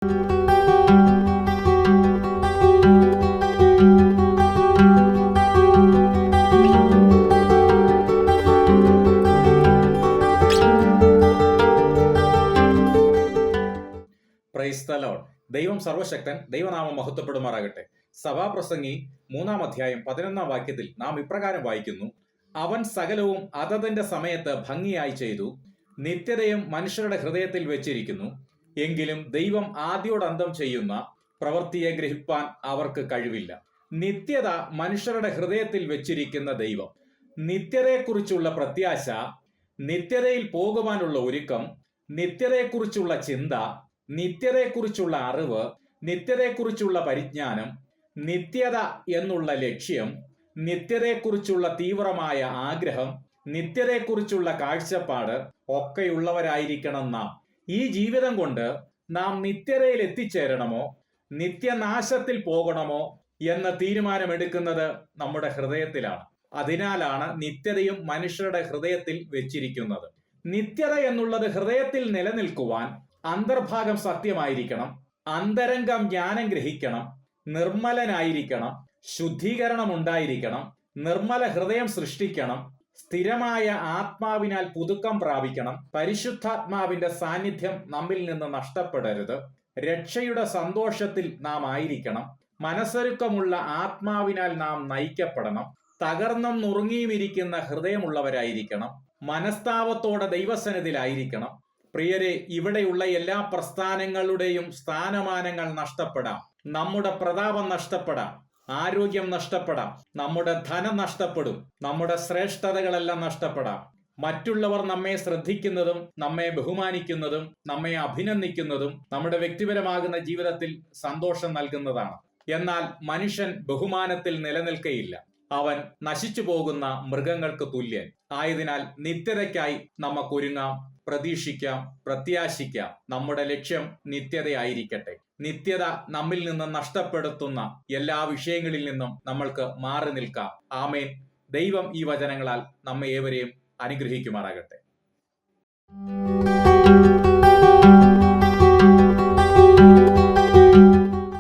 Praise the Lord. ദൈവം സർവശക്തൻ, ദൈവനാമം മഹത്വപ്പെടുമാറാകട്ടെ. സഭാപ്രസംഗി 3-ാം അധ്യായം 11-ാം വാക്യത്തിൽ നാം ഇപ്രകാരം വായിക്കുന്നു: അവൻ സകലവും അതതിന്റെ സമയത്ത് ഭംഗിയായി ചെയ്തു, നിത്യതയും മനുഷ്യരുടെ ഹൃദയത്തിൽ വെച്ചിരിക്കുന്നു. എങ്കിലും ദൈവം ആദ്യോടന്തം ചെയ്യുന്ന പ്രവൃത്തിയെ ഗ്രഹിപ്പാൻ അവർക്ക് കഴിവില്ല. നിത്യത മനുഷ്യരുടെ ഹൃദയത്തിൽ വെച്ചിരിക്കുന്ന ദൈവം, നിത്യതയെക്കുറിച്ചുള്ള പ്രത്യാശ, നിത്യതയിൽ പോകുവാനുള്ള ഒരുക്കം, നിത്യതയെക്കുറിച്ചുള്ള ചിന്ത, നിത്യതയെക്കുറിച്ചുള്ള അറിവ്, നിത്യതയെക്കുറിച്ചുള്ള പരിജ്ഞാനം, നിത്യത എന്നുള്ള ലക്ഷ്യം, നിത്യതയെക്കുറിച്ചുള്ള തീവ്രമായ ആഗ്രഹം, നിത്യതയെക്കുറിച്ചുള്ള കാഴ്ചപ്പാട് ഒക്കെയുള്ളവരായിരിക്കണം നാം. ഈ ജീവിതം കൊണ്ട് നാം നിത്യതയിൽ എത്തിച്ചേരണമോ നിത്യനാശത്തിൽ പോകണമോ എന്ന തീരുമാനമെടുക്കുന്നത് നമ്മുടെ ഹൃദയത്തിലാണ്. അതിനാലാണ് നിത്യതയും മനുഷ്യരുടെ ഹൃദയത്തിൽ വെച്ചിരിക്കുന്നത്. നിത്യത എന്നുള്ളത് ഹൃദയത്തിൽ നിലനിൽക്കുവാൻ അന്തർഭാഗം സത്യമായിരിക്കണം, അന്തരംഗം ജ്ഞാനം ഗ്രഹിക്കണം, നിർമ്മലനായിരിക്കണം, ശുദ്ധീകരണം ഉണ്ടായിരിക്കണം, നിർമ്മല ഹൃദയം സൃഷ്ടിക്കണം, സ്ഥിരമായ ആത്മാവിനാൽ പുതുക്കം പ്രാപിക്കണം, പരിശുദ്ധാത്മാവിന്റെ സാന്നിധ്യം നമ്മിൽ നിന്ന് നഷ്ടപ്പെടരുത്, രക്ഷയുടെ സന്തോഷത്തിൽ നാം ആയിരിക്കണം, മനസ്സൊരുക്കമുള്ള ആത്മാവിനാൽ നാം നയിക്കപ്പെടണം, തകർന്നും നുറുങ്ങിയുമിരിക്കുന്ന ഹൃദയമുള്ളവരായിരിക്കണം, മനസ്താപത്തോടെ ദൈവസന്നിധിയിലായിരിക്കണം. പ്രിയരെ, ഇവിടെയുള്ള എല്ലാ പ്രസ്ഥാനങ്ങളുടെയും സ്ഥാനമാനങ്ങൾ നഷ്ടപ്പെടാം, നമ്മുടെ പ്രതാപം നഷ്ടപ്പെടാം, ആരോഗ്യം നഷ്ടപ്പെടാം, നമ്മുടെ ധനം നഷ്ടപ്പെടും, നമ്മുടെ ശ്രേഷ്ഠതകളെല്ലാം നഷ്ടപ്പെടാം. മറ്റുള്ളവർ നമ്മെ ശ്രദ്ധിക്കുന്നതും നമ്മെ ബഹുമാനിക്കുന്നതും നമ്മെ അഭിനന്ദിക്കുന്നതും നമ്മുടെ വ്യക്തിപരമാകുന്ന ജീവിതത്തിൽ സന്തോഷം നൽകുന്നതാണ്. എന്നാൽ മനുഷ്യൻ ബഹുമാനത്തിൽ നിലനിൽക്കയില്ല. അവൻ നശിച്ചു പോകുന്ന മൃഗങ്ങൾക്ക് തുല്യൻ. ആയതിനാൽ നിത്യതയ്ക്കായി നമുക്കൊരുങ്ങാം, പ്രതീക്ഷിക്കാം, പ്രത്യാശിക്കാം. നമ്മുടെ ലക്ഷ്യം നിത്യതയായിരിക്കട്ടെ. നിത്യത നമ്മിൽ നിന്ന് നഷ്ടപ്പെടുത്തുന്ന എല്ലാ വിഷയങ്ങളിൽ നിന്നും നമ്മൾക്ക് മാറി നിൽക്കാം. ആമേൻ. ദൈവം ഈ വചനങ്ങളാൽ നമ്മെ ഏവരെയും അനുഗ്രഹിക്കുമാറാകട്ടെ.